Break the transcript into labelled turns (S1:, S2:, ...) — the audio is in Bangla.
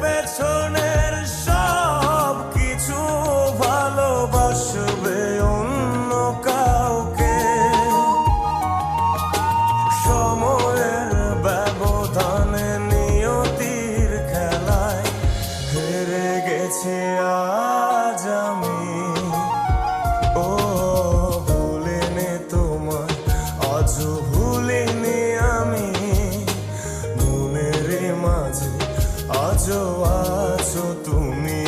S1: পেছনের সব কিছু ভালোবাসবে অন্য কাউকে। সময়ের ব্যবধানে নিয়তির খেলায় হেরে গেছে আজ আমি। ও ভুলিনি তোমায়, আজও ভুলিনি আমি। মনের মাঝে আজও আছো তুমি।